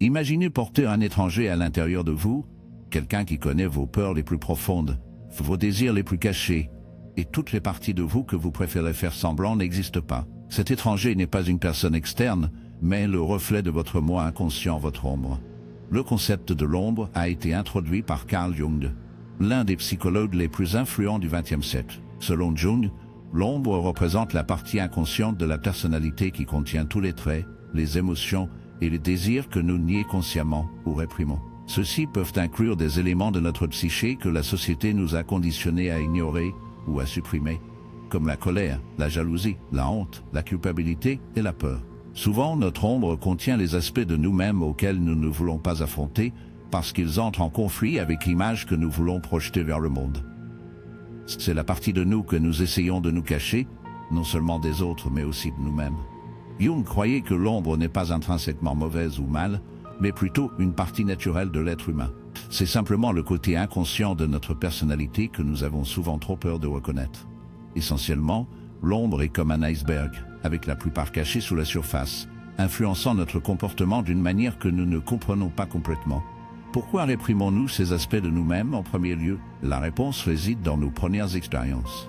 Imaginez porter un étranger à l'intérieur de vous, quelqu'un qui connaît vos peurs les plus profondes, vos désirs les plus cachés, et toutes les parties de vous que vous préférez faire semblant n'existent pas. Cet étranger n'est pas une personne externe, mais le reflet de votre moi inconscient, votre ombre. Le concept de l'ombre a été introduit par Carl Jung, l'un des psychologues les plus influents du XXe siècle. Selon Jung, l'ombre représente la partie inconsciente de la personnalité qui contient tous les traits, les émotions et les désirs que nous nions consciemment ou réprimons. Ceux-ci peuvent inclure des éléments de notre psyché que la société nous a conditionnés à ignorer ou à supprimer, comme la colère, la jalousie, la honte, la culpabilité et la peur. Souvent, notre ombre contient les aspects de nous-mêmes auxquels nous ne voulons pas affronter parce qu'ils entrent en conflit avec l'image que nous voulons projeter vers le monde. C'est la partie de nous que nous essayons de nous cacher, non seulement des autres mais aussi de nous-mêmes. Jung croyait que l'ombre n'est pas intrinsèquement mauvaise ou mal, mais plutôt une partie naturelle de l'être humain. C'est simplement le côté inconscient de notre personnalité que nous avons souvent trop peur de reconnaître. Essentiellement, l'ombre est comme un iceberg, avec la plupart cachée sous la surface, influençant notre comportement d'une manière que nous ne comprenons pas complètement. Pourquoi réprimons-nous ces aspects de nous-mêmes en premier lieu? La réponse réside dans nos premières expériences.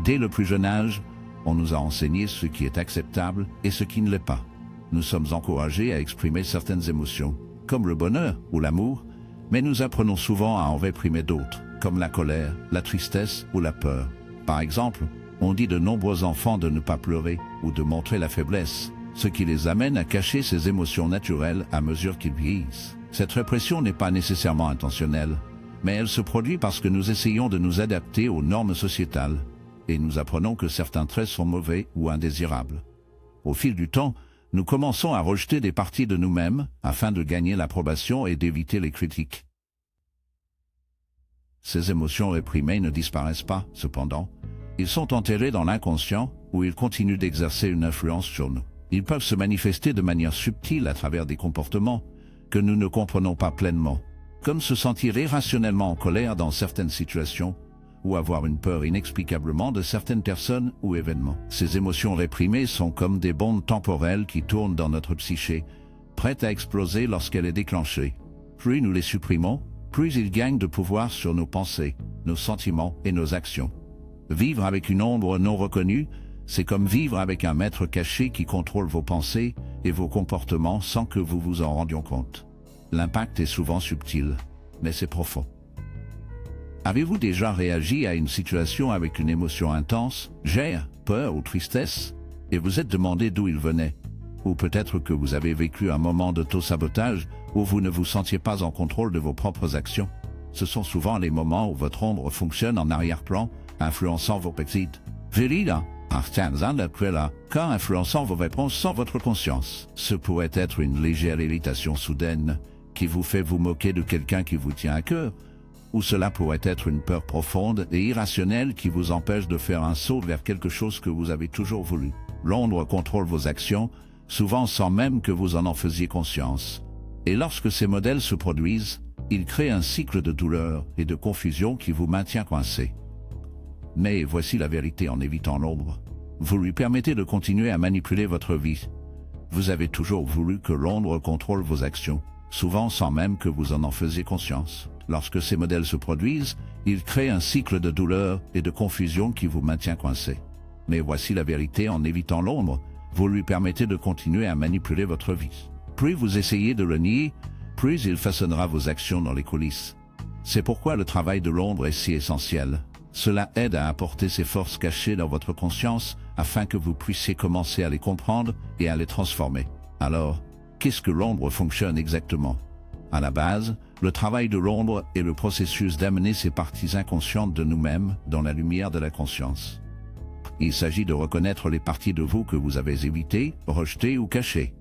Dès le plus jeune âge, on nous a enseigné ce qui est acceptable et ce qui ne l'est pas. Nous sommes encouragés à exprimer certaines émotions, comme le bonheur ou l'amour, mais nous apprenons souvent à en réprimer d'autres, comme la colère, la tristesse ou la peur. Par exemple, on dit de nombreux enfants de ne pas pleurer ou de montrer la faiblesse, ce qui les amène à cacher ces émotions naturelles à mesure qu'ils vieillissent. Cette répression n'est pas nécessairement intentionnelle, mais elle se produit parce que nous essayons de nous adapter aux normes sociétales, et nous apprenons que certains traits sont mauvais ou indésirables. Au fil du temps, nous commençons à rejeter des parties de nous-mêmes afin de gagner l'approbation et d'éviter les critiques. Ces émotions réprimées ne disparaissent pas, cependant. Ils sont enterrés dans l'inconscient où ils continuent d'exercer une influence sur nous. Ils peuvent se manifester de manière subtile à travers des comportements que nous ne comprenons pas pleinement, comme se sentir irrationnellement en colère dans certaines situations ou avoir une peur inexplicablement de certaines personnes ou événements. Ces émotions réprimées sont comme des bombes temporelles qui tournent dans notre psyché, prêtes à exploser lorsqu'elle est déclenchée. Plus nous les supprimons, plus ils gagnent de pouvoir sur nos pensées, nos sentiments et nos actions. Vivre avec une ombre non reconnue, c'est comme vivre avec un maître caché qui contrôle vos pensées et vos comportements sans que vous vous en rendiez compte. L'impact est souvent subtil, mais c'est profond. Avez-vous déjà réagi à une situation avec une émotion intense, gêne, peur ou tristesse, et vous êtes demandé d'où il venait? Ou peut-être que vous avez vécu un moment d'auto-sabotage où vous ne vous sentiez pas en contrôle de vos propres actions. Ce sont souvent les moments où votre ombre fonctionne en arrière-plan, influençant vos petites virilles, car influençant vos réponses sans votre conscience. Ce pourrait être une légère irritation soudaine qui vous fait vous moquer de quelqu'un qui vous tient à cœur, ou cela pourrait être une peur profonde et irrationnelle qui vous empêche de faire un saut vers quelque chose que vous avez toujours voulu. L'ombre contrôle vos actions, souvent sans même que vous en faisiez conscience. Et lorsque ces modèles se produisent, ils créent un cycle de douleur et de confusion qui vous maintient coincé. Mais voici la vérité en évitant l'ombre. Vous lui permettez de continuer à manipuler votre vie. Vous avez toujours voulu que l'ombre contrôle vos actions, souvent sans même que vous en faisiez conscience. Lorsque ces modèles se produisent, ils créent un cycle de douleur et de confusion qui vous maintient coincé. Mais voici la vérité en évitant l'ombre. Vous lui permettez de continuer à manipuler votre vie. Plus vous essayez de le nier, plus il façonnera vos actions dans les coulisses. C'est pourquoi le travail de l'ombre est si essentiel. Cela aide à apporter ces forces cachées dans votre conscience afin que vous puissiez commencer à les comprendre et à les transformer. Alors, qu'est-ce que l'ombre fonctionne exactement? À la base, le travail de l'ombre est le processus d'amener ces parties inconscientes de nous-mêmes dans la lumière de la conscience. Il s'agit de reconnaître les parties de vous que vous avez évitées, rejetées ou cachées.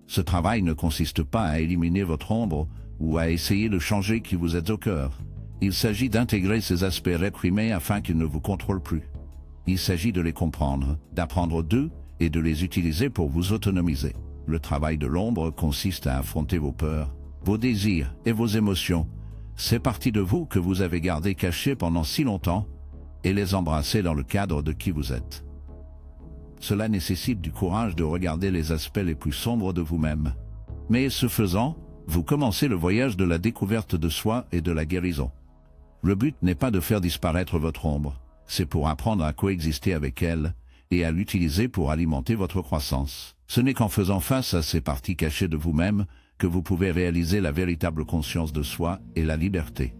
Ce travail ne consiste pas à éliminer votre ombre ou à essayer de changer qui vous êtes au cœur. Il s'agit d'intégrer ces aspects réprimés afin qu'ils ne vous contrôlent plus. Il s'agit de les comprendre, d'apprendre d'eux et de les utiliser pour vous autonomiser. Le travail de l'ombre consiste à affronter vos peurs, vos désirs et vos émotions, ces parties de vous que vous avez gardées cachées pendant si longtemps, et les embrasser dans le cadre de qui vous êtes. Cela nécessite du courage de regarder les aspects les plus sombres de vous-même. Mais ce faisant, vous commencez le voyage de la découverte de soi et de la guérison. Le but n'est pas de faire disparaître votre ombre, c'est pour apprendre à coexister avec elle et à l'utiliser pour alimenter votre croissance. Ce n'est qu'en faisant face à ces parties cachées de vous-même que vous pouvez réaliser la véritable conscience de soi et la liberté.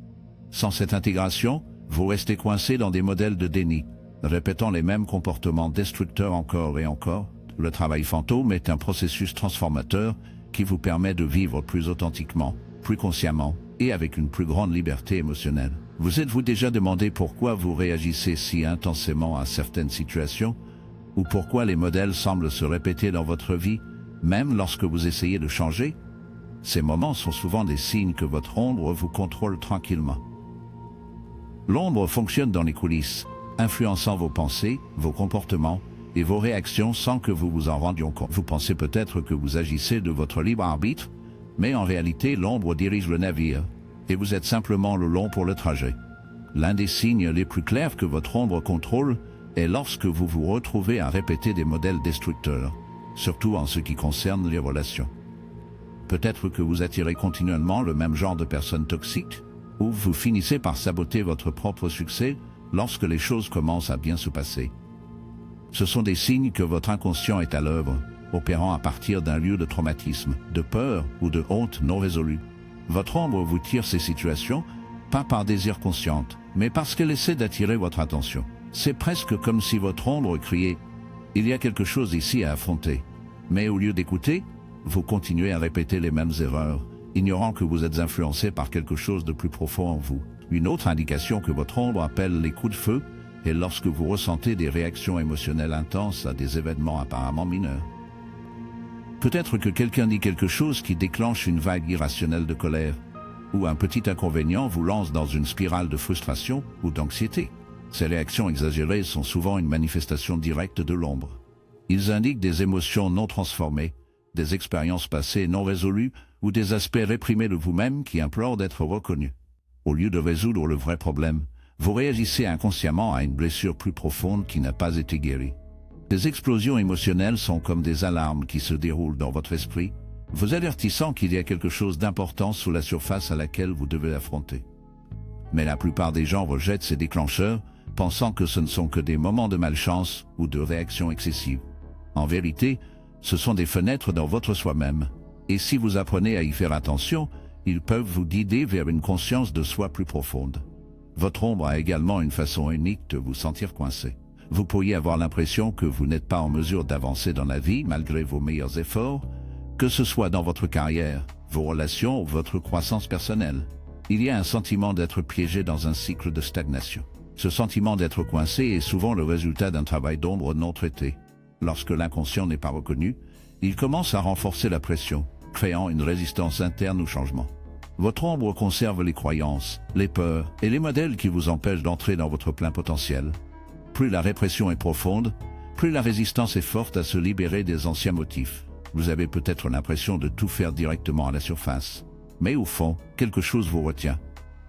Sans cette intégration, vous restez coincé dans des modèles de déni, répétant les mêmes comportements destructeurs encore et encore. Le travail fantôme est un processus transformateur qui vous permet de vivre plus authentiquement, plus consciemment et avec une plus grande liberté émotionnelle. Vous êtes-vous déjà demandé pourquoi vous réagissez si intensément à certaines situations ou pourquoi les modèles semblent se répéter dans votre vie, même lorsque vous essayez de changer? Ces moments sont souvent des signes que votre ombre vous contrôle tranquillement. L'ombre fonctionne dans les coulisses, influençant vos pensées, vos comportements et vos réactions sans que vous vous en rendiez compte. Vous pensez peut-être que vous agissez de votre libre arbitre, mais en réalité l'ombre dirige le navire, et vous êtes simplement le long pour le trajet. L'un des signes les plus clairs que votre ombre contrôle est lorsque vous vous retrouvez à répéter des modèles destructeurs, surtout en ce qui concerne les relations. Peut-être que vous attirez continuellement le même genre de personnes toxiques, ou vous finissez par saboter votre propre succès lorsque les choses commencent à bien se passer. Ce sont des signes que votre inconscient est à l'œuvre, opérant à partir d'un lieu de traumatisme, de peur ou de honte non résolue. Votre ombre vous tire ces situations, pas par désir conscient, mais parce qu'elle essaie d'attirer votre attention. C'est presque comme si votre ombre criait « Il y a quelque chose ici à affronter ». Mais au lieu d'écouter, vous continuez à répéter les mêmes erreurs, ignorant que vous êtes influencé par quelque chose de plus profond en vous. Une autre indication que votre ombre appelle les coups de feu est lorsque vous ressentez des réactions émotionnelles intenses à des événements apparemment mineurs. Peut-être que quelqu'un dit quelque chose qui déclenche une vague irrationnelle de colère, ou un petit inconvénient vous lance dans une spirale de frustration ou d'anxiété. Ces réactions exagérées sont souvent une manifestation directe de l'ombre. Ils indiquent des émotions non transformées, des expériences passées non résolues ou des aspects réprimés de vous-même qui implorent d'être reconnus. Au lieu de résoudre le vrai problème, vous réagissez inconsciemment à une blessure plus profonde qui n'a pas été guérie. Ces explosions émotionnelles sont comme des alarmes qui se déroulent dans votre esprit, vous avertissant qu'il y a quelque chose d'important sous la surface à laquelle vous devez affronter. Mais la plupart des gens rejettent ces déclencheurs, pensant que ce ne sont que des moments de malchance ou de réaction excessive. En vérité, ce sont des fenêtres dans votre soi-même, et si vous apprenez à y faire attention, ils peuvent vous guider vers une conscience de soi plus profonde. Votre ombre a également une façon unique de vous sentir coincé. Vous pourriez avoir l'impression que vous n'êtes pas en mesure d'avancer dans la vie malgré vos meilleurs efforts, que ce soit dans votre carrière, vos relations ou votre croissance personnelle. Il y a un sentiment d'être piégé dans un cycle de stagnation. Ce sentiment d'être coincé est souvent le résultat d'un travail d'ombre non traité. Lorsque l'inconscient n'est pas reconnu, il commence à renforcer la pression, créant une résistance interne au changement. Votre ombre conserve les croyances, les peurs et les modèles qui vous empêchent d'entrer dans votre plein potentiel. Plus la répression est profonde, plus la résistance est forte à se libérer des anciens motifs. Vous avez peut-être l'impression de tout faire directement à la surface. Mais au fond, quelque chose vous retient.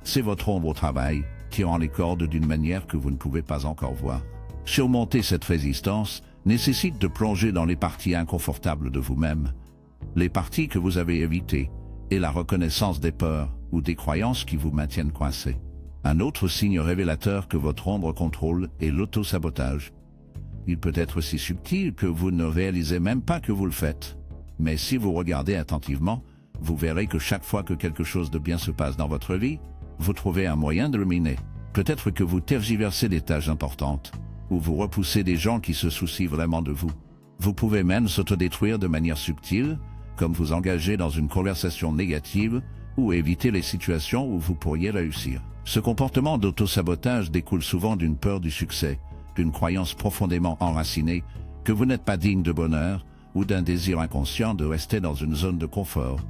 C'est votre ombre au travail, tirant les cordes d'une manière que vous ne pouvez pas encore voir. Surmonter cette résistance nécessite de plonger dans les parties inconfortables de vous-même, les parties que vous avez évitées, et la reconnaissance des peurs ou des croyances qui vous maintiennent coincé. Un autre signe révélateur que votre ombre contrôle est l'auto-sabotage. Il peut être si subtil que vous ne réalisez même pas que vous le faites. Mais si vous regardez attentivement, vous verrez que chaque fois que quelque chose de bien se passe dans votre vie, vous trouvez un moyen de le miner. Peut-être que vous tergiversez des tâches importantes, ou vous repoussez des gens qui se soucient vraiment de vous. Vous pouvez même s'autodétruire de manière subtile, comme vous engager dans une conversation négative, ou éviter les situations où vous pourriez réussir. Ce comportement d'auto-sabotage découle souvent d'une peur du succès, d'une croyance profondément enracinée que vous n'êtes pas digne de bonheur, ou d'un désir inconscient de rester dans une zone de confort.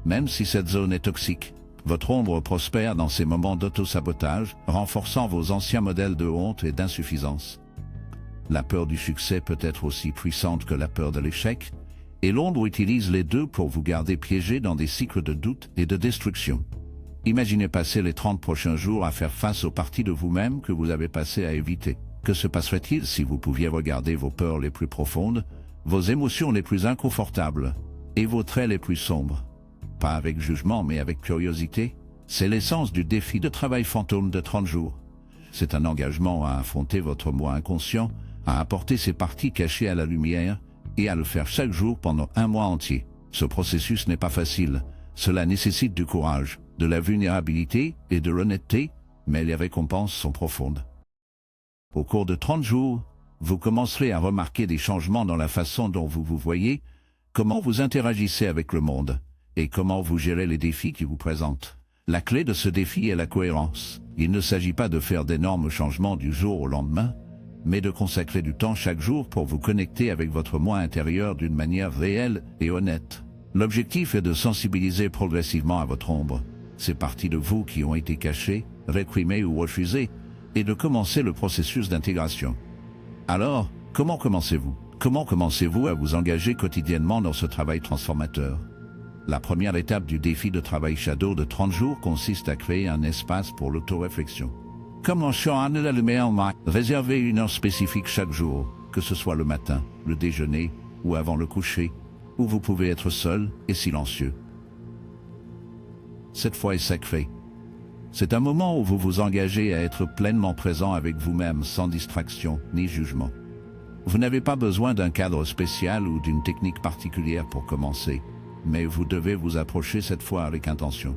Même si cette zone est toxique, votre ombre prospère dans ces moments d'auto-sabotage, renforçant vos anciens modèles de honte et d'insuffisance. La peur du succès peut être aussi puissante que la peur de l'échec, et l'ombre utilise les deux pour vous garder piégé dans des cycles de doute et de destruction. Imaginez passer les 30 prochains jours à faire face aux parties de vous-même que vous avez passé à éviter. Que se passerait-il si vous pouviez regarder vos peurs les plus profondes, vos émotions les plus inconfortables, et vos traits les plus sombres. Pas avec jugement mais avec curiosité. C'est l'essence du défi de travail fantôme de 30 jours. C'est un engagement à affronter votre moi inconscient, à apporter ses parties cachées à la lumière et à le faire chaque jour pendant un mois entier. Ce processus n'est pas facile. Cela nécessite du courage, de la vulnérabilité et de l'honnêteté, mais les récompenses sont profondes. Au cours de 30 jours, vous commencerez à remarquer des changements dans la façon dont vous vous voyez, comment vous interagissez avec le monde, et comment vous gérez les défis qui vous présentent. La clé de ce défi est la cohérence. Il ne s'agit pas de faire d'énormes changements du jour au lendemain, mais de consacrer du temps chaque jour pour vous connecter avec votre moi intérieur d'une manière réelle et honnête. L'objectif est de sensibiliser progressivement à votre ombre, ces parties de vous qui ont été cachées, réprimées ou refusées, et de commencer le processus d'intégration. Alors, comment commencez-vous? Comment commencez-vous à vous engager quotidiennement dans ce travail transformateur? La première étape du défi de travail Shadow de 30 jours consiste à créer un espace pour l'autoréflexion. Commençons à la lumière, réservez une heure spécifique chaque jour, que ce soit le matin, le déjeuner ou avant le coucher, où vous pouvez être seul et silencieux. Cette fois est sacrée. C'est un moment où vous vous engagez à être pleinement présent avec vous-même sans distraction ni jugement. Vous n'avez pas besoin d'un cadre spécial ou d'une technique particulière pour commencer, mais vous devez vous approcher cette fois avec intention.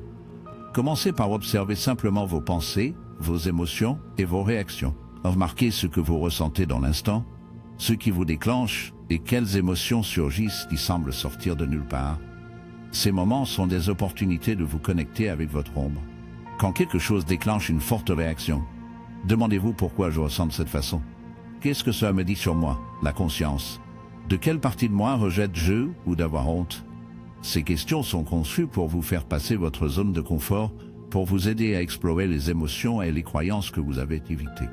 Commencez par observer simplement vos pensées, vos émotions et vos réactions. Remarquez ce que vous ressentez dans l'instant, ce qui vous déclenche et quelles émotions surgissent qui semblent sortir de nulle part. Ces moments sont des opportunités de vous connecter avec votre ombre. Quand quelque chose déclenche une forte réaction, demandez-vous pourquoi je ressens de cette façon. Qu'est-ce que cela me dit sur moi, la conscience? De quelle partie de moi rejette-je ou d'avoir honte? Ces questions sont conçues pour vous faire passer votre zone de confort, pour vous aider à explorer les émotions et les croyances que vous avez évitées.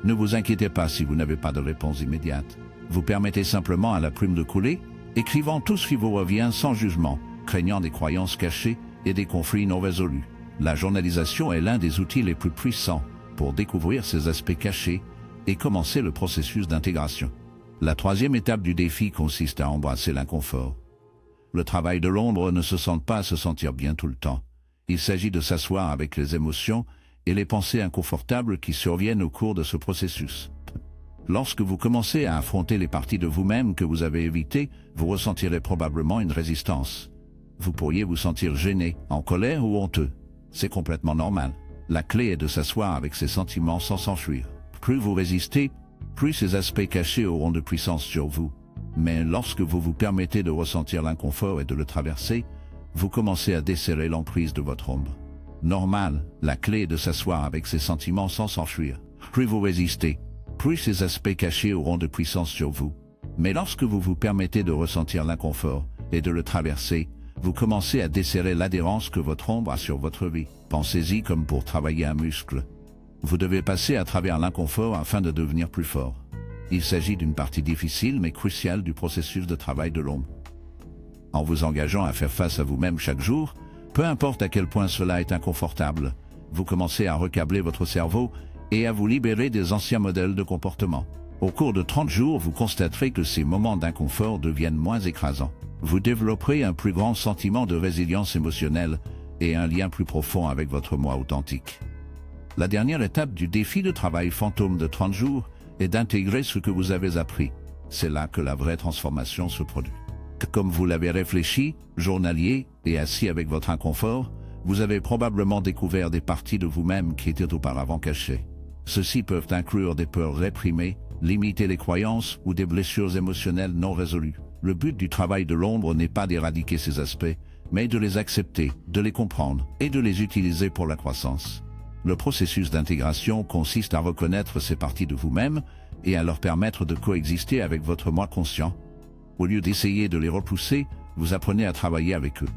Ne vous inquiétez pas si vous n'avez pas de réponse immédiate. Vous permettez simplement à la plume de couler, écrivant tout ce qui vous revient sans jugement, craignant des croyances cachées et des conflits non résolus. La journalisation est l'un des outils les plus puissants pour découvrir ces aspects cachés et commencer le processus d'intégration. La troisième étape du défi consiste à embrasser l'inconfort. Le travail de l'ombre ne se sent pas à se sentir bien tout le temps. Il s'agit de s'asseoir avec les émotions et les pensées inconfortables qui surviennent au cours de ce processus. Lorsque vous commencez à affronter les parties de vous-même que vous avez évitées, vous ressentirez probablement une résistance. Vous pourriez vous sentir gêné, en colère ou honteux. C'est complètement normal. La clé est de s'asseoir avec ces sentiments sans s'enfuir. Plus vous résistez, plus ces aspects cachés auront de puissance sur vous. Mais lorsque vous vous permettez de ressentir l'inconfort et de le traverser, vous commencez à desserrer l'emprise de votre ombre. Normal, la clé est de s'asseoir avec ces sentiments sans s'enfuir. Plus vous résistez, plus ces aspects cachés auront de puissance sur vous. Mais lorsque vous vous permettez de ressentir l'inconfort et de le traverser, vous commencez à desserrer l'adhérence que votre ombre a sur votre vie. Pensez-y comme pour travailler un muscle. Vous devez passer à travers l'inconfort afin de devenir plus fort. Il s'agit d'une partie difficile mais cruciale du processus de travail de l'ombre. En vous engageant à faire face à vous-même chaque jour, peu importe à quel point cela est inconfortable, vous commencez à recabler votre cerveau et à vous libérer des anciens modèles de comportement. Au cours de 30 jours, vous constaterez que ces moments d'inconfort deviennent moins écrasants. Vous développerez un plus grand sentiment de résilience émotionnelle et un lien plus profond avec votre moi authentique. La dernière étape du défi de travail fantôme de 30 jours est d'intégrer ce que vous avez appris. C'est là que la vraie transformation se produit. Comme vous l'avez réfléchi, journalier et assis avec votre inconfort, vous avez probablement découvert des parties de vous-même qui étaient auparavant cachées. Ceux-ci peuvent inclure des peurs réprimées, limiter les croyances ou des blessures émotionnelles non résolues. Le but du travail de l'ombre n'est pas d'éradiquer ces aspects, mais de les accepter, de les comprendre et de les utiliser pour la croissance. Le processus d'intégration consiste à reconnaître ces parties de vous-même et à leur permettre de coexister avec votre moi conscient. Au lieu d'essayer de les repousser, vous apprenez à travailler avec eux.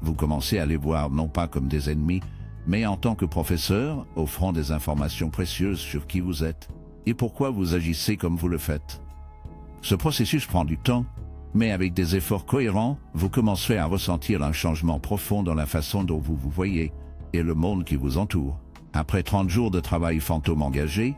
Vous commencez à les voir non pas comme des ennemis, mais en tant que professeurs, offrant des informations précieuses sur qui vous êtes et pourquoi vous agissez comme vous le faites. Ce processus prend du temps, mais avec des efforts cohérents, vous commencerez à ressentir un changement profond dans la façon dont vous vous voyez et le monde qui vous entoure. Après 30 jours de travail fantôme engagé,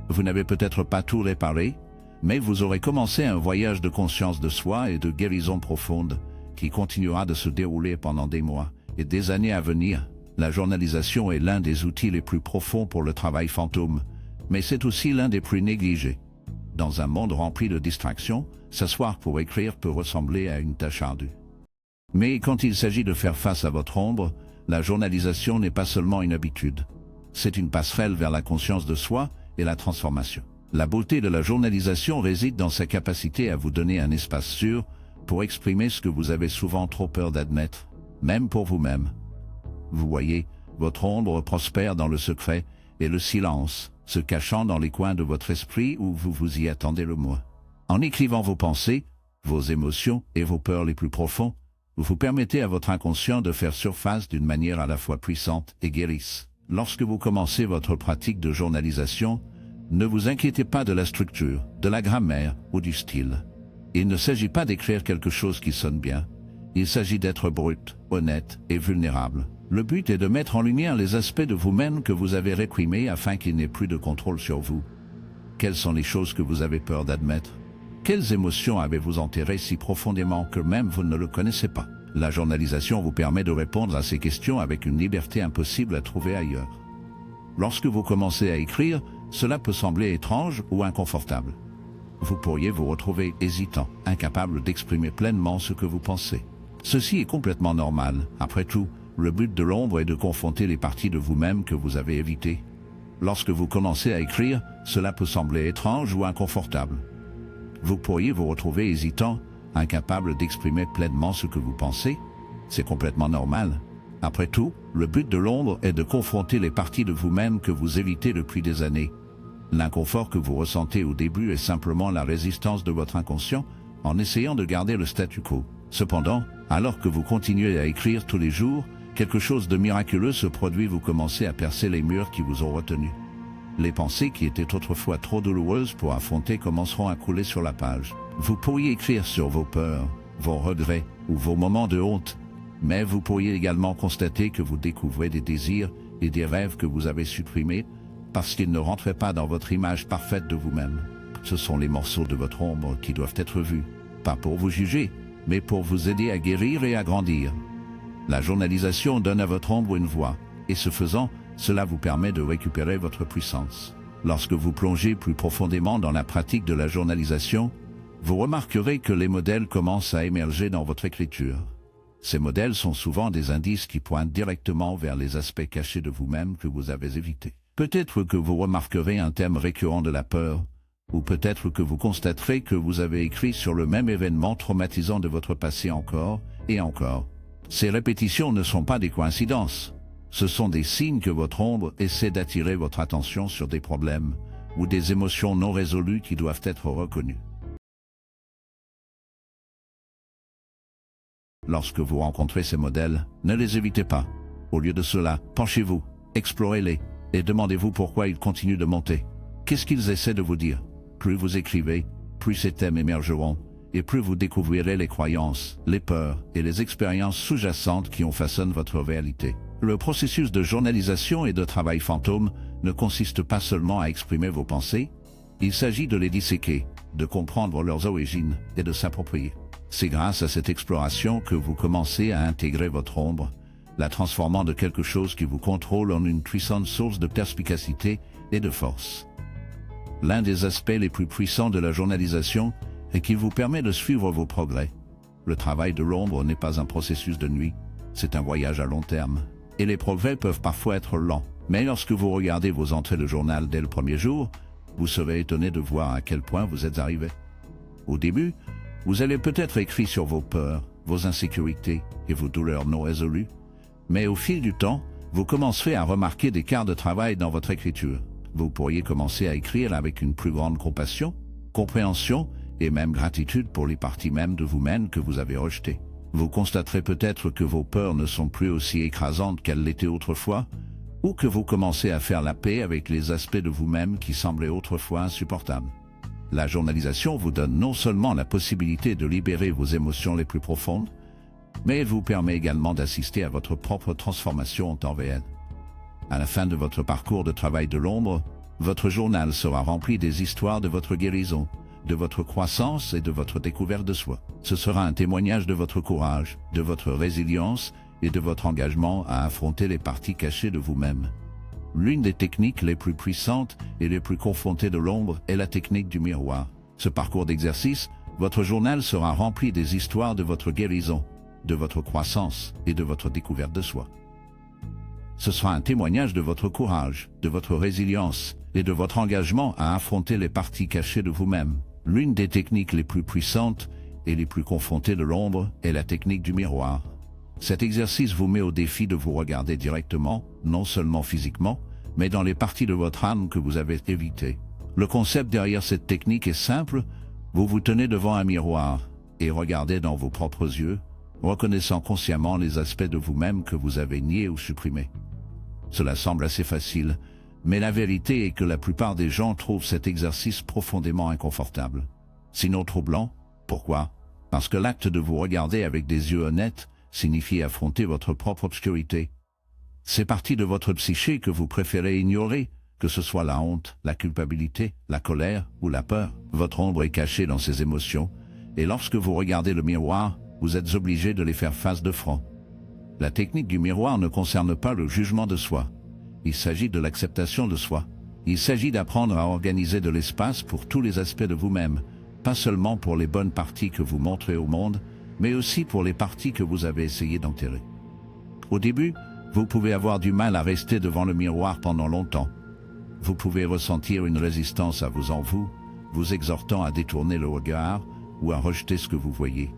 vous n'avez peut-être pas tout réparé, mais vous aurez commencé un voyage de conscience de soi et de guérison profonde, qui continuera de se dérouler pendant des mois et des années à venir. La journalisation est l'un des outils les plus profonds pour le travail fantôme, mais c'est aussi l'un des plus négligés. Dans un monde rempli de distractions, s'asseoir pour écrire peut ressembler à une tâche ardue. Mais quand il s'agit de faire face à votre ombre, la journalisation n'est pas seulement une habitude. C'est une passerelle vers la conscience de soi et la transformation. La beauté de la journalisation réside dans sa capacité à vous donner un espace sûr pour exprimer ce que vous avez souvent trop peur d'admettre, même pour vous-même. Vous voyez, votre ombre prospère dans le secret et le silence, se cachant dans les coins de votre esprit où vous vous y attendez le moins. En écrivant vos pensées, vos émotions et vos peurs les plus profonds, vous permettez à votre inconscient de faire surface d'une manière à la fois puissante et guérisse. Lorsque vous commencez votre pratique de journalisation, ne vous inquiétez pas de la structure, de la grammaire ou du style. Il ne s'agit pas d'écrire quelque chose qui sonne bien. Il s'agit d'être brut, honnête et vulnérable. Le but est de mettre en lumière les aspects de vous-même que vous avez réprimés afin qu'il n'ait plus de contrôle sur vous. Quelles sont les choses que vous avez peur d'admettre? Quelles émotions avez-vous enterrées si profondément que même vous ne le connaissez pas? La journalisation vous permet de répondre à ces questions avec une liberté impossible à trouver ailleurs. Lorsque vous commencez à écrire, cela peut sembler étrange ou inconfortable. Vous pourriez vous retrouver hésitant, incapable d'exprimer pleinement ce que vous pensez. Ceci est complètement normal. Après tout, le but de l'ombre est de confronter les parties de vous-même que vous avez évitées. Lorsque vous commencez à écrire, cela peut sembler étrange ou inconfortable. Vous pourriez vous retrouver hésitant, incapable d'exprimer pleinement ce que vous pensez. C'est complètement normal. Après tout, le but de l'ombre est de confronter les parties de vous-même que vous évitez depuis des années. L'inconfort que vous ressentez au début est simplement la résistance de votre inconscient en essayant de garder le statu quo. Cependant, alors que vous continuez à écrire tous les jours, quelque chose de miraculeux se produit, vous commencez à percer les murs qui vous ont retenu. Les pensées qui étaient autrefois trop douloureuses pour affronter commenceront à couler sur la page. Vous pourriez écrire sur vos peurs, vos regrets ou vos moments de honte, mais vous pourriez également constater que vous découvrez des désirs et des rêves que vous avez supprimés parce qu'ils ne rentraient pas dans votre image parfaite de vous-même. Ce sont les morceaux de votre ombre qui doivent être vus, pas pour vous juger, mais pour vous aider à guérir et à grandir. La journalisation donne à votre ombre une voix, et ce faisant, cela vous permet de récupérer votre puissance. Lorsque vous plongez plus profondément dans la pratique de la journalisation, vous remarquerez que les modèles commencent à émerger dans votre écriture. Ces modèles sont souvent des indices qui pointent directement vers les aspects cachés de vous-même que vous avez évités. Peut-être que vous remarquerez un thème récurrent de la peur, ou peut-être que vous constaterez que vous avez écrit sur le même événement traumatisant de votre passé encore et encore. Ces répétitions ne sont pas des coïncidences. Ce sont des signes que votre ombre essaie d'attirer votre attention sur des problèmes ou des émotions non résolues qui doivent être reconnues. Lorsque vous rencontrez ces modèles, ne les évitez pas. Au lieu de cela, penchez-vous, explorez-les et demandez-vous pourquoi ils continuent de monter. Qu'est-ce qu'ils essaient de vous dire? Plus vous écrivez, plus ces thèmes émergeront et plus vous découvrirez les croyances, les peurs et les expériences sous-jacentes qui en façonnent votre réalité. Le processus de journalisation et de travail fantôme ne consiste pas seulement à exprimer vos pensées, il s'agit de les disséquer, de comprendre leurs origines et de s'approprier. C'est grâce à cette exploration que vous commencez à intégrer votre ombre, la transformant de quelque chose qui vous contrôle en une puissante source de perspicacité et de force. L'un des aspects les plus puissants de la journalisation est qu'il vous permet de suivre vos progrès. Le travail de l'ombre n'est pas un processus de nuit, c'est un voyage à long terme. Et les progrès peuvent parfois être lents, mais lorsque vous regardez vos entrées de journal dès le premier jour, vous serez étonné de voir à quel point vous êtes arrivé. Au début, vous allez peut-être écrire sur vos peurs, vos insécurités et vos douleurs non résolues, mais au fil du temps, vous commencerez à remarquer des quarts de travail dans votre écriture. Vous pourriez commencer à écrire avec une plus grande compassion, compréhension et même gratitude pour les parties mêmes de vous-même que vous avez rejetées. Vous constaterez peut-être que vos peurs ne sont plus aussi écrasantes qu'elles l'étaient autrefois, ou que vous commencez à faire la paix avec les aspects de vous-même qui semblaient autrefois insupportables. La journalisation vous donne non seulement la possibilité de libérer vos émotions les plus profondes, mais elle vous permet également d'assister à votre propre transformation en temps réel. À la fin de votre parcours de travail de l'ombre, votre journal sera rempli des histoires de votre guérison, de votre croissance et de votre découverte de soi. Ce sera un témoignage de votre courage, de votre résilience et de votre engagement à affronter les parties cachées de vous-même. L'une des techniques les plus puissantes et les plus confrontées de l'ombre est la technique du miroir. Ce parcours d'exercice, votre journal sera rempli des histoires de votre guérison, de votre croissance et de votre découverte de soi. Ce sera un témoignage de votre courage, de votre résilience et de votre engagement à affronter les parties cachées de vous-même. L'une des techniques les plus puissantes et les plus confrontées de l'ombre est la technique du miroir. Cet exercice vous met au défi de vous regarder directement, non seulement physiquement, mais dans les parties de votre âme que vous avez évitées. Le concept derrière cette technique est simple, vous vous tenez devant un miroir et regardez dans vos propres yeux, reconnaissant consciemment les aspects de vous-même que vous avez niés ou supprimés. Cela semble assez facile, mais la vérité est que la plupart des gens trouvent cet exercice profondément inconfortable. Sinon troublant, pourquoi? Parce que l'acte de vous regarder avec des yeux honnêtes signifie affronter votre propre obscurité. Ces parties de votre psyché que vous préférez ignorer, que ce soit la honte, la culpabilité, la colère ou la peur. Votre ombre est cachée dans ces émotions, et lorsque vous regardez le miroir, vous êtes obligé de les faire face de front. La technique du miroir ne concerne pas le jugement de soi. Il s'agit de l'acceptation de soi. Il s'agit d'apprendre à organiser de l'espace pour tous les aspects de vous-même, pas seulement pour les bonnes parties que vous montrez au monde, mais aussi pour les parties que vous avez essayé d'enterrer. Au début, vous pouvez avoir du mal à rester devant le miroir pendant longtemps. Vous pouvez ressentir une résistance à vous exhortant à détourner le regard ou à rejeter ce que vous voyez.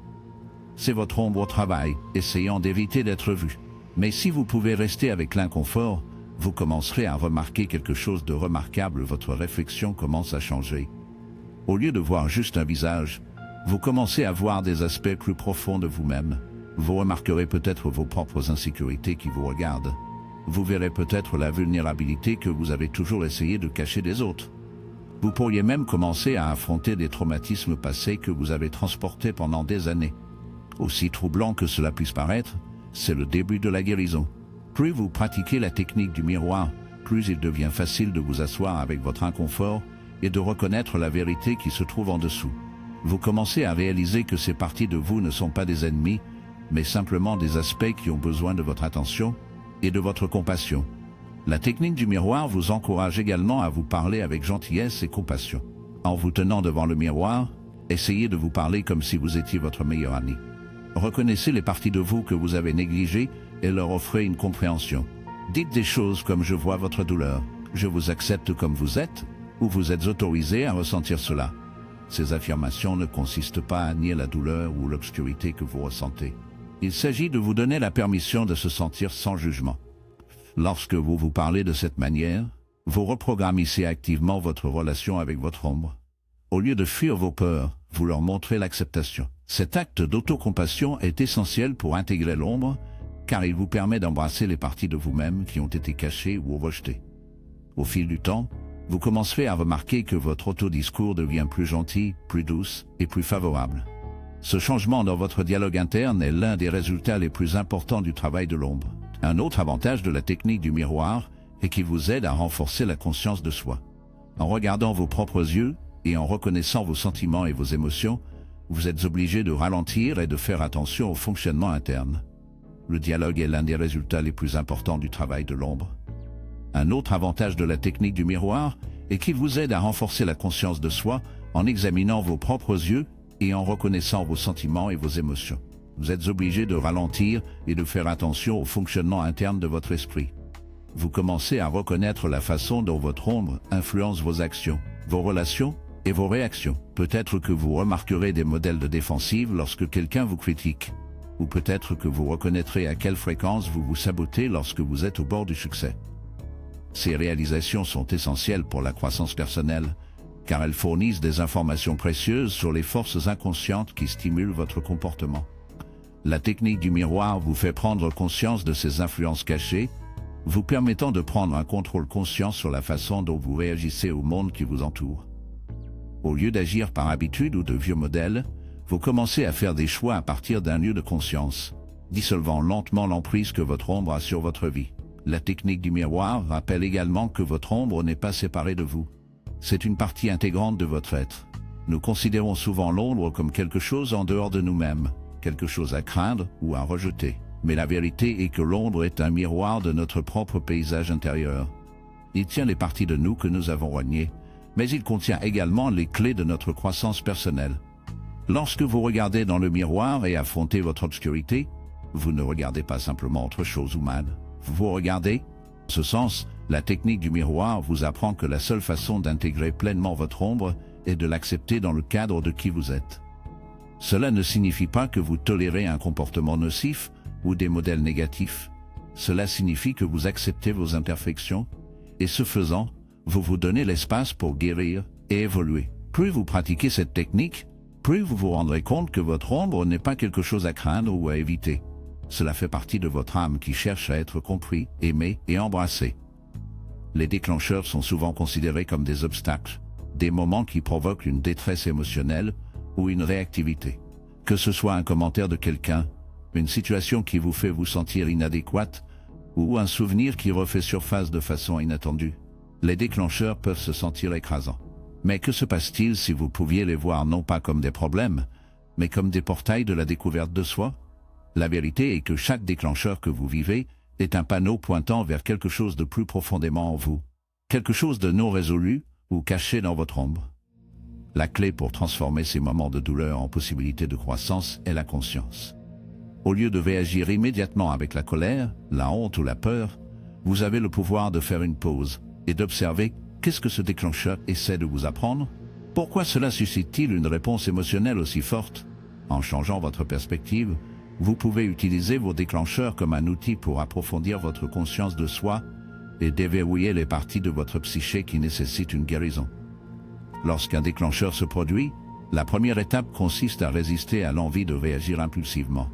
C'est votre ombre au travail, essayant d'éviter d'être vu. Mais si vous pouvez rester avec l'inconfort, vous commencerez à remarquer quelque chose de remarquable, votre réflexion commence à changer. Au lieu de voir juste un visage, vous commencez à voir des aspects plus profonds de vous-même. Vous remarquerez peut-être vos propres insécurités qui vous regardent. Vous verrez peut-être la vulnérabilité que vous avez toujours essayé de cacher des autres. Vous pourriez même commencer à affronter des traumatismes passés que vous avez transportés pendant des années. Aussi troublant que cela puisse paraître, c'est le début de la guérison. Plus vous pratiquez la technique du miroir, plus il devient facile de vous asseoir avec votre inconfort et de reconnaître la vérité qui se trouve en dessous. Vous commencez à réaliser que ces parties de vous ne sont pas des ennemis, mais simplement des aspects qui ont besoin de votre attention et de votre compassion. La technique du miroir vous encourage également à vous parler avec gentillesse et compassion. En vous tenant devant le miroir, essayez de vous parler comme si vous étiez votre meilleur ami. Reconnaissez les parties de vous que vous avez négligées et leur offrez une compréhension. Dites des choses comme « je vois votre douleur »,« je vous accepte comme vous êtes » ou « vous êtes autorisé à ressentir cela ». Ces affirmations ne consistent pas à nier la douleur ou l'obscurité que vous ressentez. Il s'agit de vous donner la permission de se sentir sans jugement. Lorsque vous vous parlez de cette manière, vous reprogrammissez activement votre relation avec votre ombre. Au lieu de fuir vos peurs, vous leur montrez l'acceptation. Cet acte d'autocompassion est essentiel pour intégrer l'ombre, car il vous permet d'embrasser les parties de vous-même qui ont été cachées ou rejetées. Au fil du temps, vous commencerez à remarquer que votre autodiscours devient plus gentil, plus douce et plus favorable. Ce changement dans votre dialogue interne est l'un des résultats les plus importants du travail de l'ombre. Un autre avantage de la technique du miroir est qu'il vous aide à renforcer la conscience de soi. En regardant vos propres yeux et en reconnaissant vos sentiments et vos émotions, vous êtes obligé de ralentir et de faire attention au fonctionnement interne. Le dialogue est l'un des résultats les plus importants du travail de l'ombre. Un autre avantage de la technique du miroir est qu'il vous aide à renforcer la conscience de soi en examinant vos propres yeux et en reconnaissant vos sentiments et vos émotions. Vous êtes obligé de ralentir et de faire attention au fonctionnement interne de votre esprit. Vous commencez à reconnaître la façon dont votre ombre influence vos actions, vos relations et vos réactions. Peut-être que vous remarquerez des modèles de défensive lorsque quelqu'un vous critique. Ou peut-être que vous reconnaîtrez à quelle fréquence vous vous sabotez lorsque vous êtes au bord du succès. Ces réalisations sont essentielles pour la croissance personnelle, car elles fournissent des informations précieuses sur les forces inconscientes qui stimulent votre comportement. La technique du miroir vous fait prendre conscience de ces influences cachées, vous permettant de prendre un contrôle conscient sur la façon dont vous réagissez au monde qui vous entoure. Au lieu d'agir par habitude ou de vieux modèles, vous commencez à faire des choix à partir d'un lieu de conscience, dissolvant lentement l'emprise que votre ombre a sur votre vie. La technique du miroir rappelle également que votre ombre n'est pas séparée de vous. C'est une partie intégrante de votre être. Nous considérons souvent l'ombre comme quelque chose en dehors de nous-mêmes, quelque chose à craindre ou à rejeter. Mais la vérité est que l'ombre est un miroir de notre propre paysage intérieur. Il tient les parties de nous que nous avons reniées, mais il contient également les clés de notre croissance personnelle. Lorsque vous regardez dans le miroir et affrontez votre obscurité, vous ne regardez pas simplement autre chose ou mal. Vous regardez. En ce sens, la technique du miroir vous apprend que la seule façon d'intégrer pleinement votre ombre est de l'accepter dans le cadre de qui vous êtes. Cela ne signifie pas que vous tolérez un comportement nocif ou des modèles négatifs. Cela signifie que vous acceptez vos imperfections, et ce faisant, vous vous donnez l'espace pour guérir et évoluer. Plus vous pratiquez cette technique, plus vous vous rendrez compte que votre ombre n'est pas quelque chose à craindre ou à éviter. Cela fait partie de votre âme qui cherche à être compris, aimé et embrassé. Les déclencheurs sont souvent considérés comme des obstacles, des moments qui provoquent une détresse émotionnelle ou une réactivité. Que ce soit un commentaire de quelqu'un, une situation qui vous fait vous sentir inadéquate, ou un souvenir qui refait surface de façon inattendue. Les déclencheurs peuvent se sentir écrasants. Mais que se passe-t-il si vous pouviez les voir non pas comme des problèmes, mais comme des portails de la découverte de soi? La vérité est que chaque déclencheur que vous vivez est un panneau pointant vers quelque chose de plus profondément en vous, quelque chose de non résolu ou caché dans votre ombre. La clé pour transformer ces moments de douleur en possibilité de croissance est la conscience. Au lieu de réagir immédiatement avec la colère, la honte ou la peur, vous avez le pouvoir de faire une pause et d'observer qu'est-ce que ce déclencheur essaie de vous apprendre. Pourquoi cela suscite-t-il une réponse émotionnelle aussi forte? En changeant votre perspective, vous pouvez utiliser vos déclencheurs comme un outil pour approfondir votre conscience de soi et déverrouiller les parties de votre psyché qui nécessitent une guérison. Lorsqu'un déclencheur se produit, la première étape consiste à résister à l'envie de réagir impulsivement.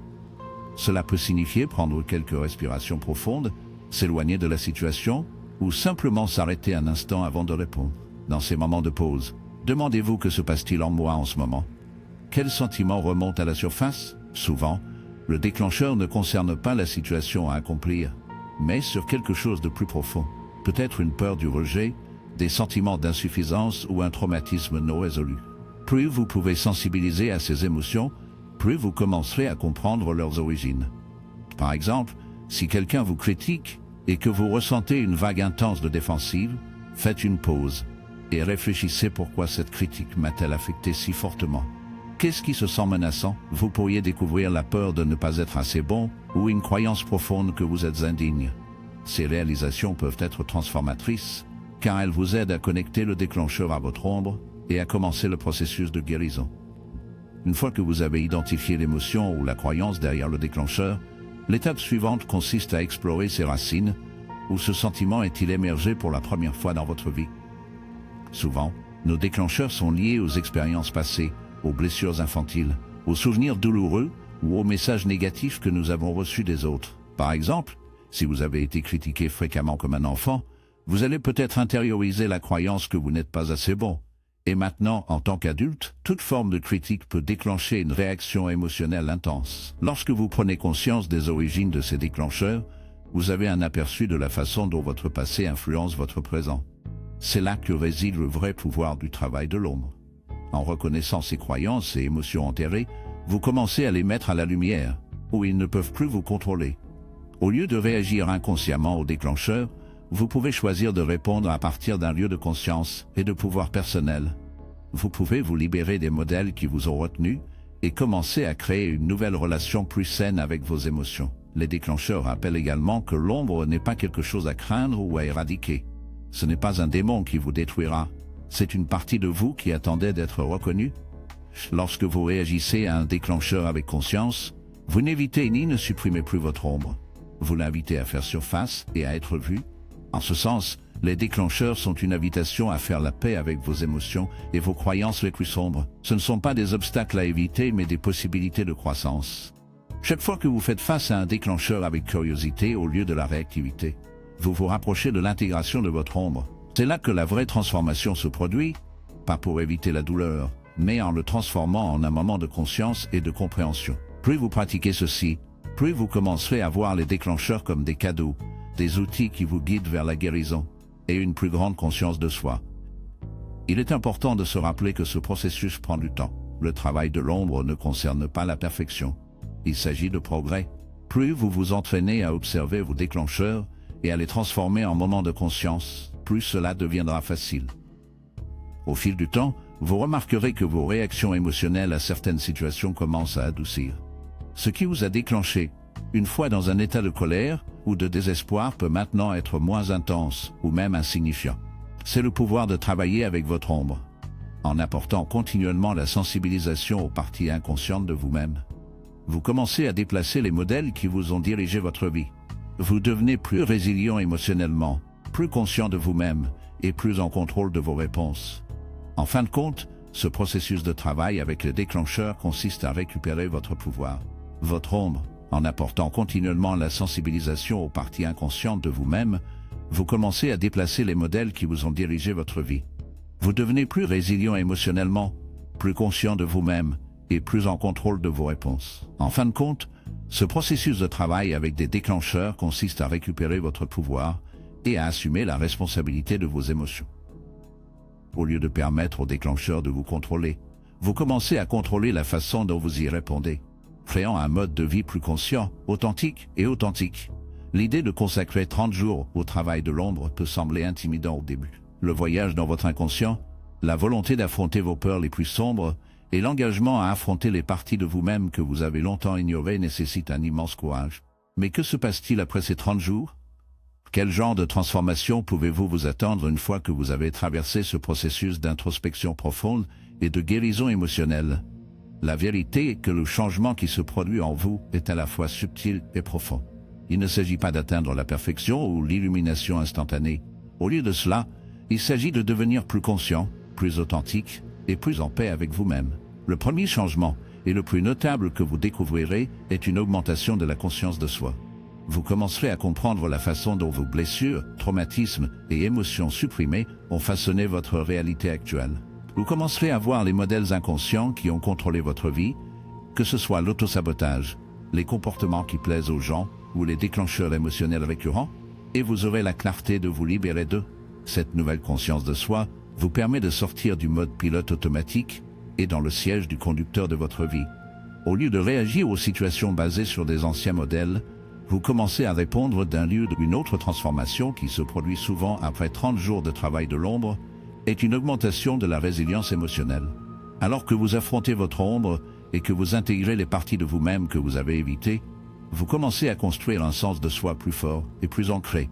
Cela peut signifier prendre quelques respirations profondes, s'éloigner de la situation ou simplement s'arrêter un instant avant de répondre. Dans ces moments de pause, demandez-vous que se passe-t-il en moi en ce moment? Quels sentiments remontent à la surface? Souvent, le déclencheur ne concerne pas la situation à accomplir, mais sur quelque chose de plus profond, peut-être une peur du rejet, des sentiments d'insuffisance ou un traumatisme non résolu. Plus vous pouvez sensibiliser à ces émotions, plus vous commencerez à comprendre leurs origines. Par exemple, si quelqu'un vous critique et que vous ressentez une vague intense de défensive, faites une pause et réfléchissez pourquoi cette critique m'a-t-elle affecté si fortement. Qu'est-ce qui se sent menaçant? Vous pourriez découvrir la peur de ne pas être assez bon ou une croyance profonde que vous êtes indigne. Ces réalisations peuvent être transformatrices, car elles vous aident à connecter le déclencheur à votre ombre et à commencer le processus de guérison. Une fois que vous avez identifié l'émotion ou la croyance derrière le déclencheur, l'étape suivante consiste à explorer ses racines, où ce sentiment est-il émergé pour la première fois dans votre vie. Souvent, nos déclencheurs sont liés aux expériences passées, aux blessures infantiles, aux souvenirs douloureux ou aux messages négatifs que nous avons reçus des autres. Par exemple, si vous avez été critiqué fréquemment comme un enfant, vous allez peut-être intérioriser la croyance que vous n'êtes pas assez bon. Et maintenant, en tant qu'adulte, toute forme de critique peut déclencher une réaction émotionnelle intense. Lorsque vous prenez conscience des origines de ces déclencheurs, vous avez un aperçu de la façon dont votre passé influence votre présent. C'est là que réside le vrai pouvoir du travail de l'ombre. En reconnaissant ces croyances et émotions enterrées, vous commencez à les mettre à la lumière, où ils ne peuvent plus vous contrôler. Au lieu de réagir inconsciemment au déclencheur, vous pouvez choisir de répondre à partir d'un lieu de conscience et de pouvoir personnel. Vous pouvez vous libérer des modèles qui vous ont retenu et commencer à créer une nouvelle relation plus saine avec vos émotions. Les déclencheurs rappellent également que l'ombre n'est pas quelque chose à craindre ou à éradiquer. Ce n'est pas un démon qui vous détruira, c'est une partie de vous qui attendait d'être reconnue. Lorsque vous réagissez à un déclencheur avec conscience, vous n'évitez ni ne supprimez plus votre ombre. Vous l'invitez à faire surface et à être vu. En ce sens, les déclencheurs sont une invitation à faire la paix avec vos émotions et vos croyances les plus sombres. Ce ne sont pas des obstacles à éviter, mais des possibilités de croissance. Chaque fois que vous faites face à un déclencheur avec curiosité au lieu de la réactivité, vous vous rapprochez de l'intégration de votre ombre. C'est là que la vraie transformation se produit, pas pour éviter la douleur, mais en le transformant en un moment de conscience et de compréhension. Plus vous pratiquez ceci, plus vous commencerez à voir les déclencheurs comme des cadeaux, des outils qui vous guident vers la guérison et une plus grande conscience de soi. Il est important de se rappeler que ce processus prend du temps. Le travail de l'ombre ne concerne pas la perfection. Il s'agit de progrès. Plus vous vous entraînez à observer vos déclencheurs et à les transformer en moments de conscience, plus cela deviendra facile. Au fil du temps, vous remarquerez que vos réactions émotionnelles à certaines situations commencent à adoucir. Ce qui vous a déclenché, une fois dans un état de colère ou de désespoir, peut maintenant être moins intense ou même insignifiant. C'est le pouvoir de travailler avec votre ombre, en apportant continuellement la sensibilisation aux parties inconscientes de vous-même. Vous commencez à déplacer les modèles qui vous ont dirigé votre vie. Vous devenez plus résilient émotionnellement, plus conscient de vous-même et plus en contrôle de vos réponses. En fin de compte, ce processus de travail avec le déclencheur consiste à récupérer votre pouvoir, votre ombre, en apportant continuellement la sensibilisation aux parties inconscientes de vous-même. Vous commencez à déplacer les modèles qui vous ont dirigé votre vie. Vous devenez plus résilient émotionnellement, plus conscient de vous-même et plus en contrôle de vos réponses. En fin de compte, ce processus de travail avec des déclencheurs consiste à récupérer votre pouvoir et à assumer la responsabilité de vos émotions. Au lieu de permettre aux déclencheurs de vous contrôler, vous commencez à contrôler la façon dont vous y répondez, créant un mode de vie plus conscient, authentique et authentique. L'idée de consacrer 30 jours au travail de l'ombre peut sembler intimidant au début. Le voyage dans votre inconscient, la volonté d'affronter vos peurs les plus sombres et l'engagement à affronter les parties de vous-même que vous avez longtemps ignorées nécessitent un immense courage. Mais que se passe-t-il après ces 30 jours? Quel genre de transformation pouvez-vous vous attendre une fois que vous avez traversé ce processus d'introspection profonde et de guérison émotionnelle? La vérité est que le changement qui se produit en vous est à la fois subtil et profond. Il ne s'agit pas d'atteindre la perfection ou l'illumination instantanée. Au lieu de cela, il s'agit de devenir plus conscient, plus authentique et plus en paix avec vous-même. Le premier changement, et le plus notable que vous découvrirez, est une augmentation de la conscience de soi. Vous commencerez à comprendre la façon dont vos blessures, traumatismes et émotions supprimées ont façonné votre réalité actuelle. Vous commencerez à voir les modèles inconscients qui ont contrôlé votre vie, que ce soit l'autosabotage, les comportements qui plaisent aux gens ou les déclencheurs émotionnels récurrents, et vous aurez la clarté de vous libérer d'eux. Cette nouvelle conscience de soi vous permet de sortir du mode pilote automatique et dans le siège du conducteur de votre vie. Au lieu de réagir aux situations basées sur des anciens modèles, vous commencez à répondre d'un lieu d'une autre transformation qui se produit souvent après 30 jours de travail de l'ombre, est une augmentation de la résilience émotionnelle. Alors que vous affrontez votre ombre et que vous intégrez les parties de vous-même que vous avez évitées, vous commencez à construire un sens de soi plus fort et plus ancré.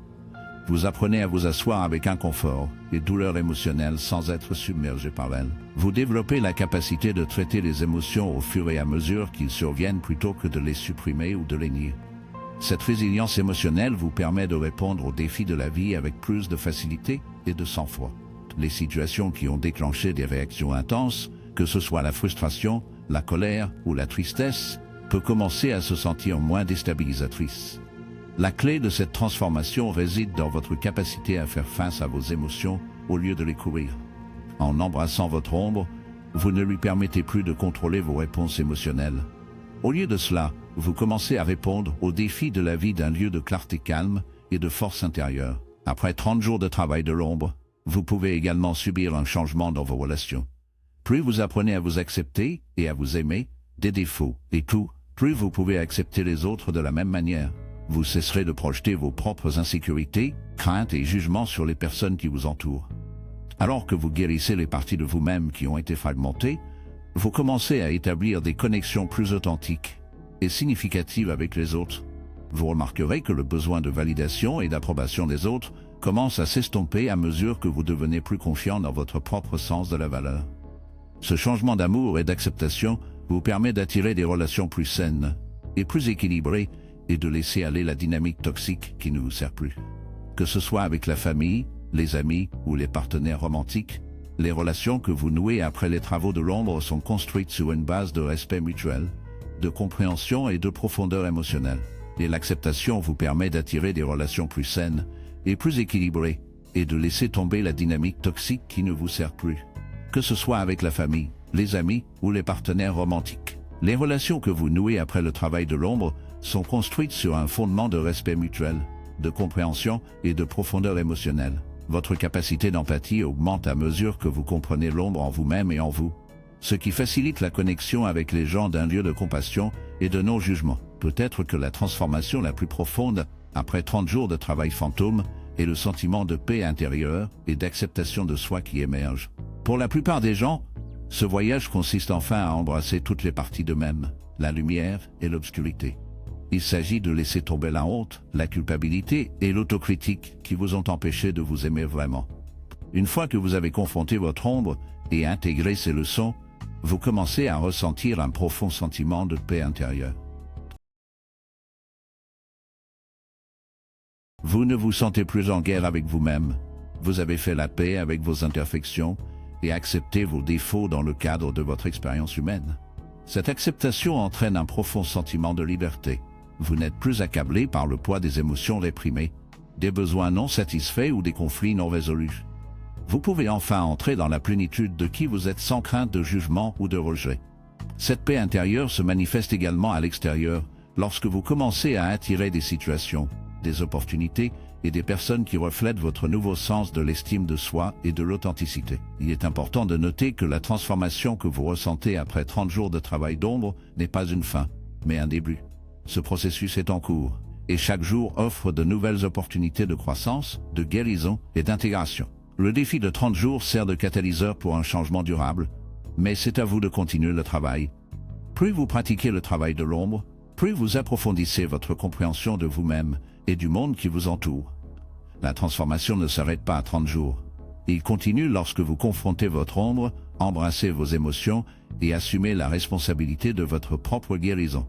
Vous apprenez à vous asseoir avec inconfort et douleur émotionnelle sans être submergé par elles. Vous développez la capacité de traiter les émotions au fur et à mesure qu'ils surviennent plutôt que de les supprimer ou de les nier. Cette résilience émotionnelle vous permet de répondre aux défis de la vie avec plus de facilité et de sang-froid. Les situations qui ont déclenché des réactions intenses, que ce soit la frustration, la colère ou la tristesse, peuvent commencer à se sentir moins déstabilisatrices. La clé de cette transformation réside dans votre capacité à faire face à vos émotions au lieu de les courir. En embrassant votre ombre, vous ne lui permettez plus de contrôler vos réponses émotionnelles. Au lieu de cela, vous commencez à répondre aux défis de la vie d'un lieu de clarté calme et de force intérieure. Après 30 jours de travail de l'ombre, vous pouvez également subir un changement dans vos relations. Plus vous apprenez à vous accepter et à vous aimer, des défauts et tout, plus vous pouvez accepter les autres de la même manière. Vous cesserez de projeter vos propres insécurités, craintes et jugements sur les personnes qui vous entourent. Alors que vous guérissez les parties de vous-même qui ont été fragmentées, vous commencez à établir des connexions plus authentiques et significatives avec les autres. Vous remarquerez que le besoin de validation et d'approbation des autres commence à s'estomper à mesure que vous devenez plus confiant dans votre propre sens de la valeur. Ce changement d'amour et d'acceptation vous permet d'attirer des relations plus saines et plus équilibrées et de laisser aller la dynamique toxique qui ne vous sert plus. Que ce soit avec la famille, les amis ou les partenaires romantiques, les relations que vous nouez après les travaux de l'ombre sont construites sur une base de respect mutuel, de compréhension et de profondeur émotionnelle. Et l'acceptation vous permet d'attirer des relations plus saines et plus équilibrées et de laisser tomber la dynamique toxique qui ne vous sert plus. Que ce soit avec la famille, les amis ou les partenaires romantiques. Les relations que vous nouez après le travail de l'ombre sont construites sur un fondement de respect mutuel, de compréhension et de profondeur émotionnelle. Votre capacité d'empathie augmente à mesure que vous comprenez l'ombre en vous-même et en vous, ce qui facilite la connexion avec les gens d'un lieu de compassion et de non-jugement. Peut-être que la transformation la plus profonde, après 30 jours de travail fantôme, est le sentiment de paix intérieure et d'acceptation de soi qui émerge. Pour la plupart des gens, ce voyage consiste enfin à embrasser toutes les parties d'eux-mêmes, la lumière et l'obscurité. Il s'agit de laisser tomber la honte, la culpabilité et l'autocritique qui vous ont empêché de vous aimer vraiment. Une fois que vous avez confronté votre ombre et intégré ces leçons, vous commencez à ressentir un profond sentiment de paix intérieure. Vous ne vous sentez plus en guerre avec vous-même. Vous avez fait la paix avec vos imperfections et accepté vos défauts dans le cadre de votre expérience humaine. Cette acceptation entraîne un profond sentiment de liberté. Vous n'êtes plus accablé par le poids des émotions réprimées, des besoins non satisfaits ou des conflits non résolus. Vous pouvez enfin entrer dans la plénitude de qui vous êtes sans crainte de jugement ou de rejet. Cette paix intérieure se manifeste également à l'extérieur lorsque vous commencez à attirer des situations, des opportunités et des personnes qui reflètent votre nouveau sens de l'estime de soi et de l'authenticité. Il est important de noter que la transformation que vous ressentez après 30 jours de travail d'ombre n'est pas une fin, mais un début. Ce processus est en cours, et chaque jour offre de nouvelles opportunités de croissance, de guérison et d'intégration. Le défi de 30 jours sert de catalyseur pour un changement durable, mais c'est à vous de continuer le travail. Plus vous pratiquez le travail de l'ombre, plus vous approfondissez votre compréhension de vous-même et du monde qui vous entoure. La transformation ne s'arrête pas à 30 jours. Il continue lorsque vous confrontez votre ombre, embrassez vos émotions et assumez la responsabilité de votre propre guérison.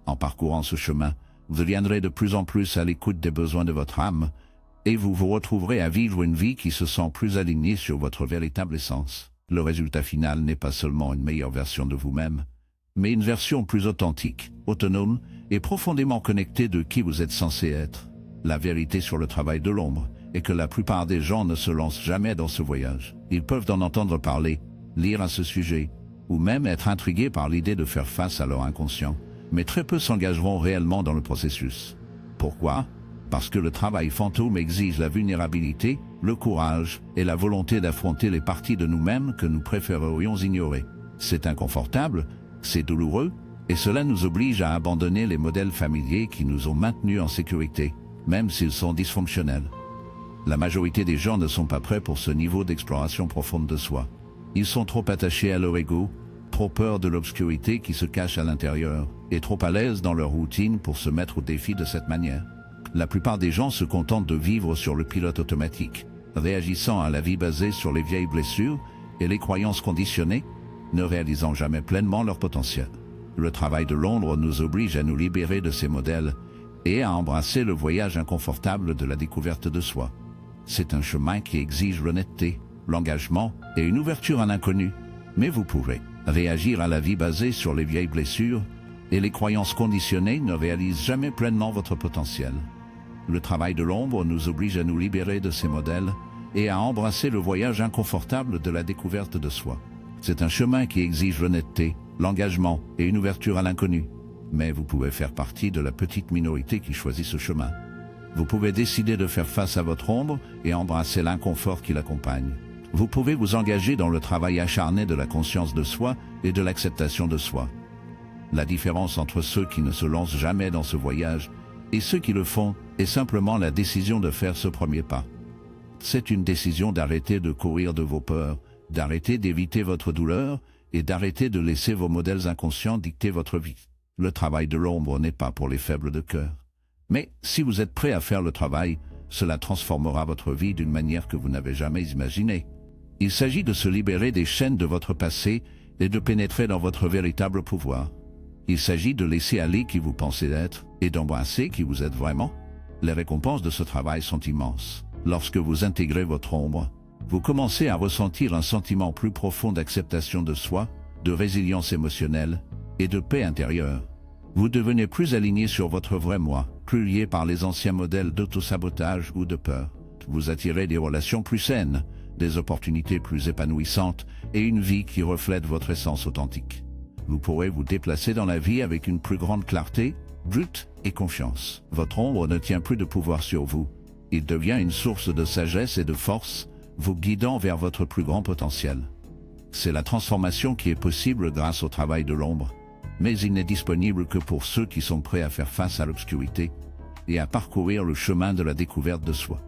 En parcourant ce chemin, vous deviendrez de plus en plus à l'écoute des besoins de votre âme et vous vous retrouverez à vivre une vie qui se sent plus alignée sur votre véritable essence. Le résultat final n'est pas seulement une meilleure version de vous-même, mais une version plus authentique, autonome et profondément connectée de qui vous êtes censé être. La vérité sur le travail de l'ombre est que la plupart des gens ne se lancent jamais dans ce voyage. Ils peuvent en entendre parler, lire à ce sujet, ou même être intrigués par l'idée de faire face à leur inconscient, mais très peu s'engageront réellement dans le processus. Pourquoi ? Parce que le travail fantôme exige la vulnérabilité, le courage et la volonté d'affronter les parties de nous-mêmes que nous préférerions ignorer. C'est inconfortable, c'est douloureux, et cela nous oblige à abandonner les modèles familiers qui nous ont maintenus en sécurité, même s'ils sont dysfonctionnels. La majorité des gens ne sont pas prêts pour ce niveau d'exploration profonde de soi. Ils sont trop attachés à leur ego, trop peur de l'obscurité qui se cache à l'intérieur, et trop à l'aise dans leur routine pour se mettre au défi de cette manière. La plupart des gens se contentent de vivre sur le pilote automatique, réagissant à la vie basée sur les vieilles blessures et les croyances conditionnées, ne réalisant jamais pleinement leur potentiel. Le travail de l'ombre nous oblige à nous libérer de ces modèles et à embrasser le voyage inconfortable de la découverte de soi. C'est un chemin qui exige l'honnêteté, l'engagement et une ouverture à l'inconnu, mais vous pourrez réagir à la vie basée sur les vieilles blessures et les croyances conditionnées ne réalisent jamais pleinement votre potentiel. Le travail de l'ombre nous oblige à nous libérer de ces modèles et à embrasser le voyage inconfortable de la découverte de soi. C'est un chemin qui exige l'honnêteté, l'engagement et une ouverture à l'inconnu. Mais vous pouvez faire partie de la petite minorité qui choisit ce chemin. Vous pouvez décider de faire face à votre ombre et embrasser l'inconfort qui l'accompagne. Vous pouvez vous engager dans le travail acharné de la conscience de soi et de l'acceptation de soi. La différence entre ceux qui ne se lancent jamais dans ce voyage et ceux qui le font est simplement la décision de faire ce premier pas. C'est une décision d'arrêter de courir de vos peurs, d'arrêter d'éviter votre douleur et d'arrêter de laisser vos modèles inconscients dicter votre vie. Le travail de l'ombre n'est pas pour les faibles de cœur. Mais si vous êtes prêt à faire le travail, cela transformera votre vie d'une manière que vous n'avez jamais imaginée. Il s'agit de se libérer des chaînes de votre passé et de pénétrer dans votre véritable pouvoir. Il s'agit de laisser aller qui vous pensez être et d'embrasser qui vous êtes vraiment. Les récompenses de ce travail sont immenses. Lorsque vous intégrez votre ombre, vous commencez à ressentir un sentiment plus profond d'acceptation de soi, de résilience émotionnelle et de paix intérieure. Vous devenez plus aligné sur votre vrai moi, plus lié par les anciens modèles d'autosabotage ou de peur. Vous attirez des relations plus saines, des opportunités plus épanouissantes et une vie qui reflète votre essence authentique. Vous pourrez vous déplacer dans la vie avec une plus grande clarté, but et confiance. Votre ombre ne tient plus de pouvoir sur vous. Il devient une source de sagesse et de force, vous guidant vers votre plus grand potentiel. C'est la transformation qui est possible grâce au travail de l'ombre, mais il n'est disponible que pour ceux qui sont prêts à faire face à l'obscurité et à parcourir le chemin de la découverte de soi.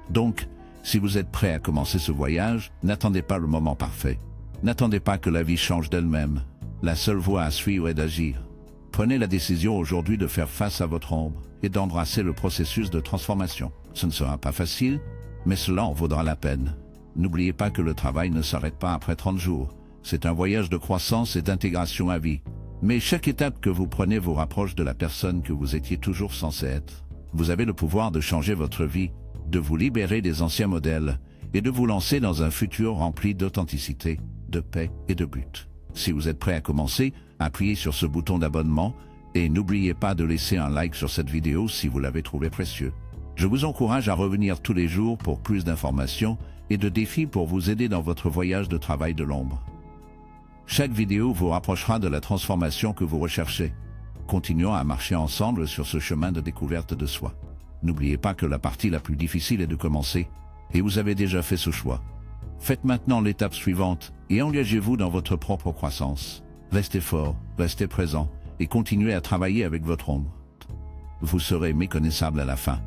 Donc, si vous êtes prêt à commencer ce voyage, n'attendez pas le moment parfait. N'attendez pas que la vie change d'elle-même. La seule voie à suivre est d'agir. Prenez la décision aujourd'hui de faire face à votre ombre et d'embrasser le processus de transformation. Ce ne sera pas facile, mais cela en vaudra la peine. N'oubliez pas que le travail ne s'arrête pas après 30 jours. C'est un voyage de croissance et d'intégration à vie. Mais chaque étape que vous prenez vous rapproche de la personne que vous étiez toujours censé être. Vous avez le pouvoir de changer votre vie, de vous libérer des anciens modèles et de vous lancer dans un futur rempli d'authenticité, de paix et de but. Si vous êtes prêt à commencer, appuyez sur ce bouton d'abonnement et n'oubliez pas de laisser un like sur cette vidéo si vous l'avez trouvé précieux. Je vous encourage à revenir tous les jours pour plus d'informations et de défis pour vous aider dans votre voyage de travail de l'ombre. Chaque vidéo vous rapprochera de la transformation que vous recherchez. Continuons à marcher ensemble sur ce chemin de découverte de soi. N'oubliez pas que la partie la plus difficile est de commencer, et vous avez déjà fait ce choix. Faites maintenant l'étape suivante et engagez-vous dans votre propre croissance. Restez fort, restez présent et continuez à travailler avec votre ombre. Vous serez méconnaissable à la fin.